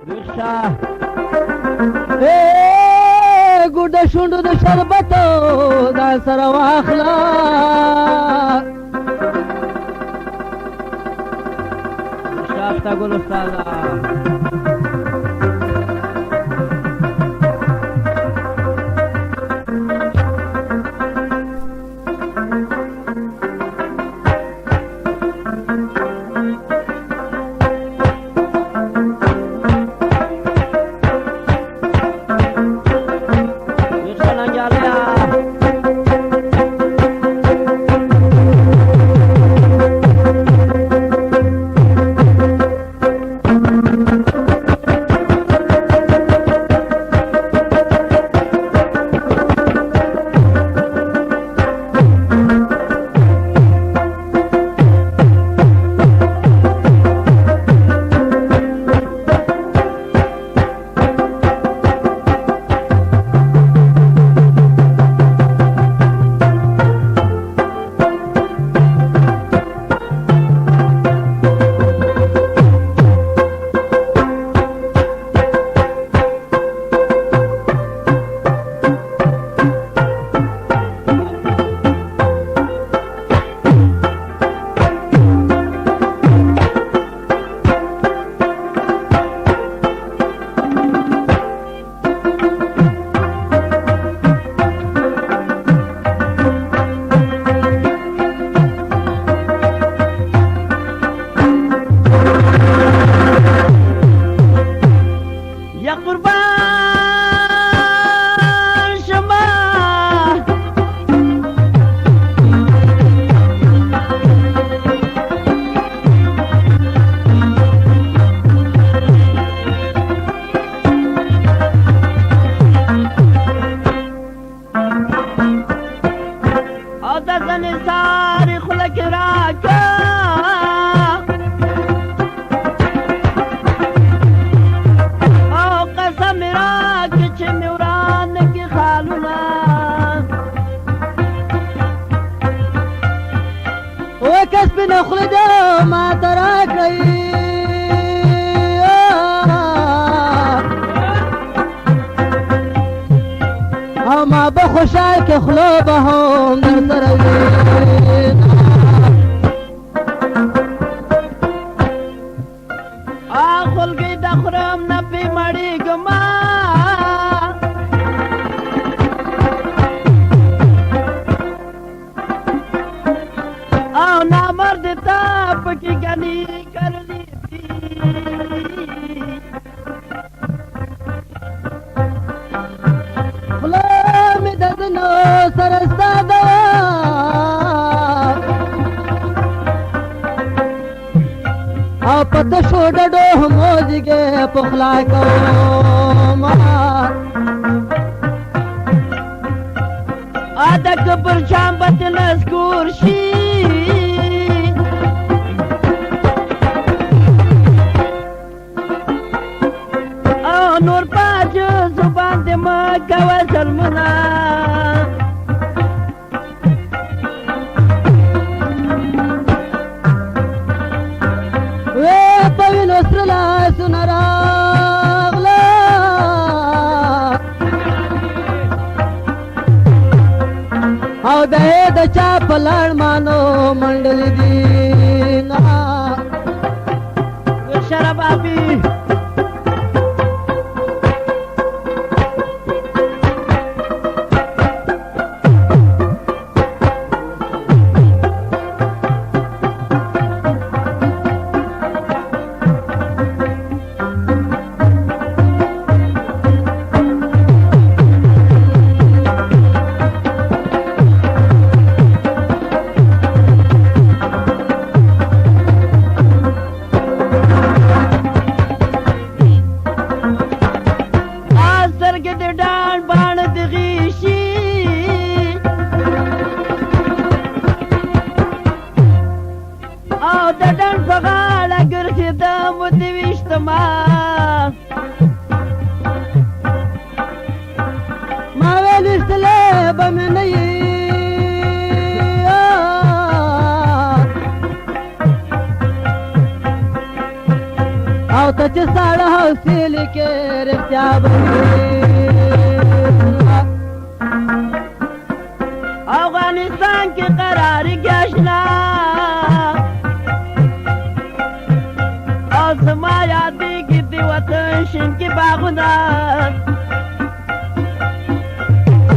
رشا ګوډه شونډو د شربتو دا سره واخله شافته ګل استاده ما بخوشای که خلو به هم در سروین خلقی دخرم نپی مڑی گما نامرد تاپ کی گنی کرلی سرستا او پته شو ډډو موجګه پخلا کوم اده کبر شام بدل اسکور شي او نور پاج زبان دې ما کوي ظلمنا او د چا په لړ مانو منډل دي نا شراب ابي ته چې ساړه حوصلې کې رښتیا به افغانستان کې قرار گشنا او زما یادېږي د وطن شین کې باغونه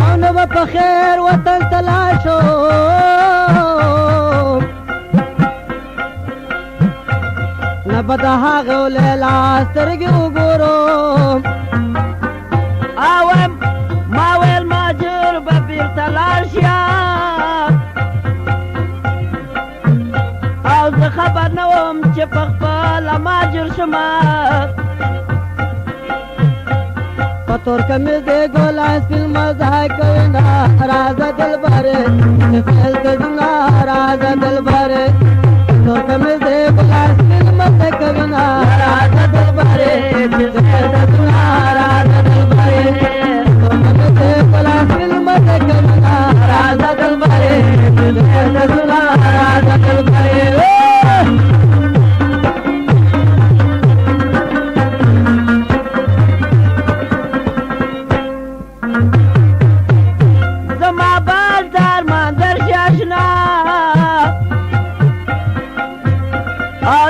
او نه به په خیر وطن ته لاړ شو نه به د هغې لیلا سترګې وګورو ما ویل ماجر به بیرته لاړ شي او زه خبر نه وم چې په خپله ماجر شمه په تور کمیز د ګلان سپین مزه کوینه رازه دلبرې چې فیل ته ځونه رازه دلبرې تور کمیز د ګلان سپین مزه کوینه رازه دلبرې چې فیل ته ځونه رازه دلبرې تور کمیز د ګلان سپین مزه کوینه رازه دلبرې چې فیل ته ځونه رازه دلبرې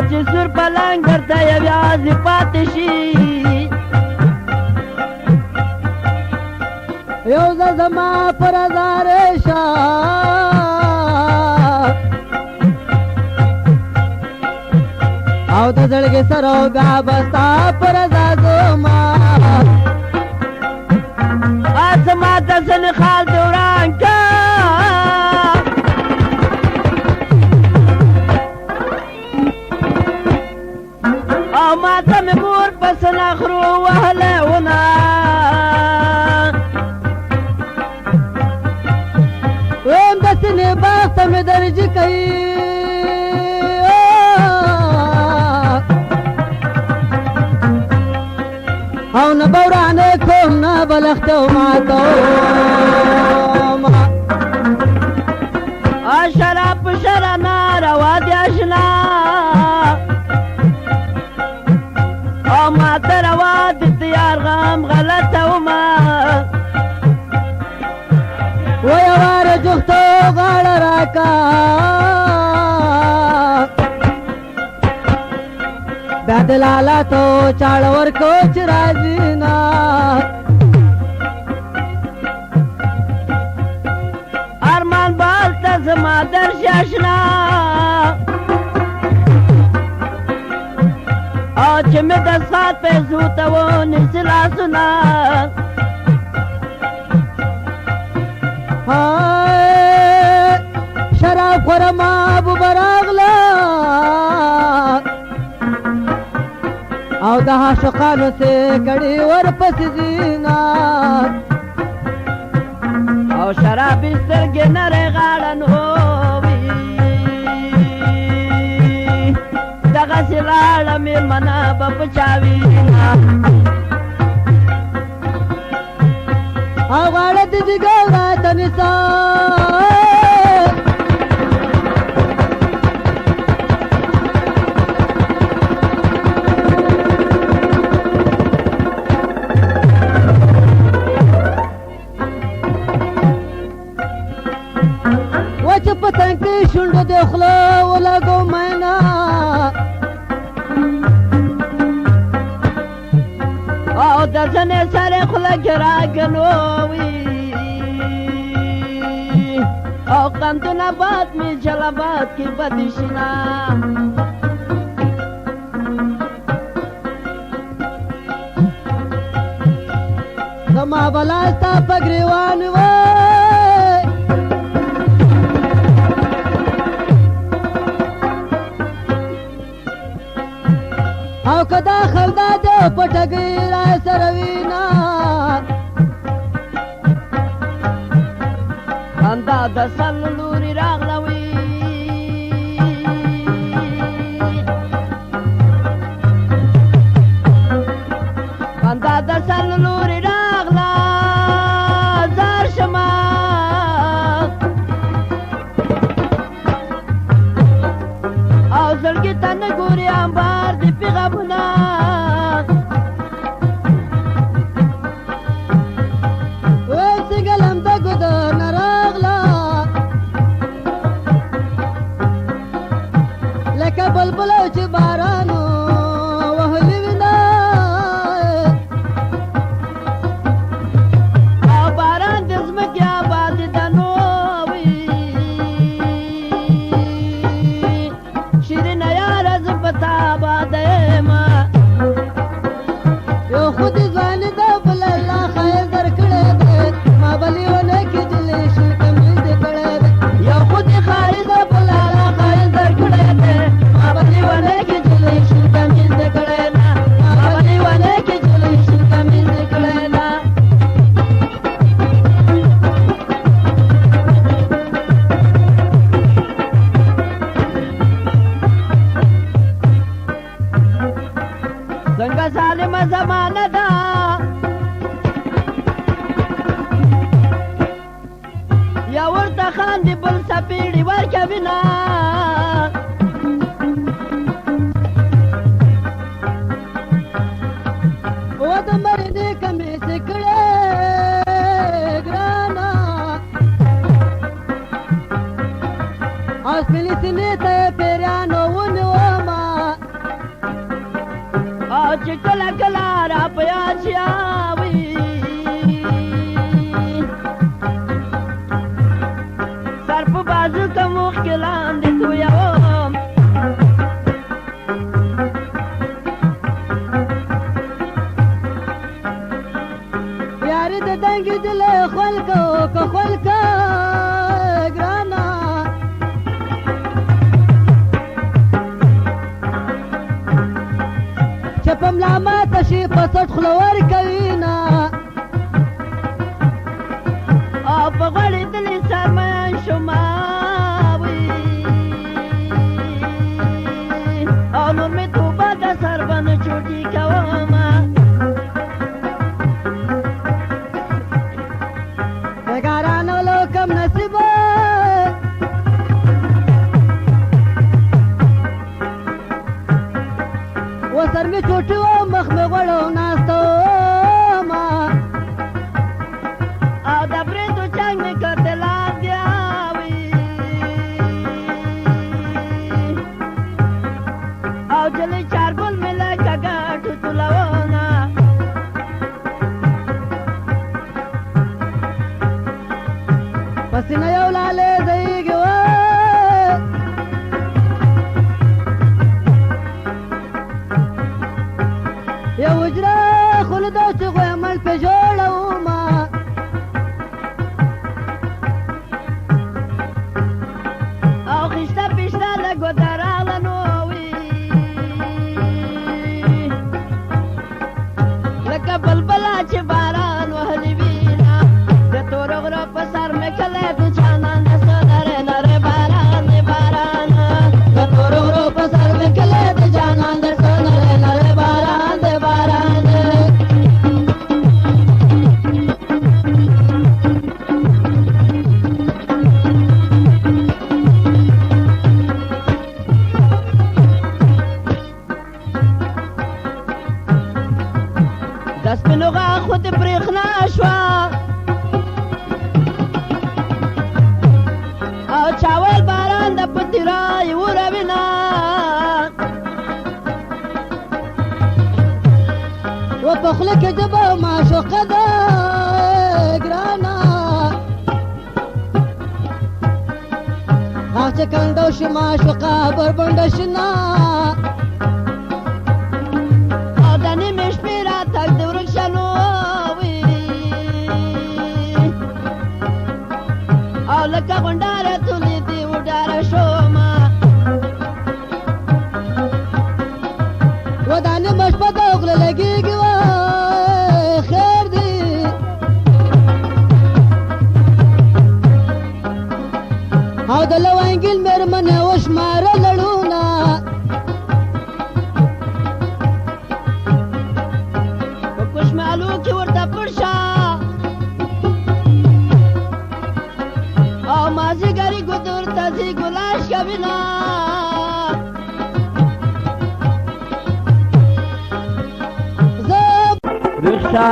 چې سور پلنګ درته یوازې پاتې شي یو ځل زما پر هزارې شه او د زړګي سره بیا به ستا پر هزار زما زما د سنخال دوران که او ماته مې مور پس نخرو وهلی ونه ویم د سینې باغ ته مې درجي کوي او نه به ورانې کوم نه به لښتې وماتوم شراب په شره ناروا دي اشنا او ماته روا د تیار غم غلطه ومه وی واره جوختو غاړه راکا بیا د لالاتو چاړه ورکو چې راځي نه ارمان بالته زما درشي اشنا او چې مې د سات پیسو ته ونیسي لاسونه شراب خوره محبوبه راغله او د عاشقانو سې کړي ورپسې ځينه او شرابي سترګې نرۍ غاړه نووي دغسې لاړه مېلمنه به په چا وینه او غاړه د جګر راته نیسه وچ پتنګ کې شونډو د خوله ولګو مینا او د زنې سره خوله کې راګنووي او قندونه باد مې جلبات کې بدې شینا زما بلا ستا په ګریوان وای او کدا خلدا د پټګی را سره وینا خندا د سل لوري راغلوي خندا د سل لوري راغلا زار شما او زړګي ته نه ګوري انبار د پیغامونه زمانه ده یا ورته خاندي بل سپېړې ورکوينه و د مرنې کمې سکړې ګرانه او سپینې سینې ته یې پیریانو ونیومه او چې کله کله را په یاد شي اوي سر په بازو که مخکې لاندې تویوم یاري د دنګې دلې خلکو که خلکه ګرانه چې په ملا ماته شي په سټ خوله ورکوینه او په غوړېدلې سرمن شومه وي او نور مې توبه د سر به نه چوټي کومه بېګارانو له کم نصیبه و سر مې چوټي و مخ مې غوړو ناسته ومه او د برېتو چنګ مې کړته لاندې اوي او جلې چارګل مې لکه ګاټو تولونه پسینه یو لالې ځایږي و یو حجره خوله ده چې غویمل پې جوړومه او خشته پشته له ګوته راغله نو وي لکه بلبله چې باران وهلي وینه د تور غره په سر مې کلی د جانان د سدرې نرې باران دی باران د تور غرو په سر مې کلی د جانان در څه نرې نرې باران دی باران دی د سپینو غاښو د برېښنا شوه او چاول باران د په تیرای وروینه و په خوله کې ژبه معشوقه ده ګرانه غاښ چې کنډو شي معشوقه بربنډه شنه او د نیمې شپې راتګ د ورک شنو وي او لکه غونډاره تولې دې وډاره شومه و دا نیمه شپه د غله لګېږي و خیر دی او د لونګیل مېرمنې وشماره لړونه په کوشمالو کې ورته پټ شه او مازدیګري ګودر ته ځي ګلاش کوینه زه رخصه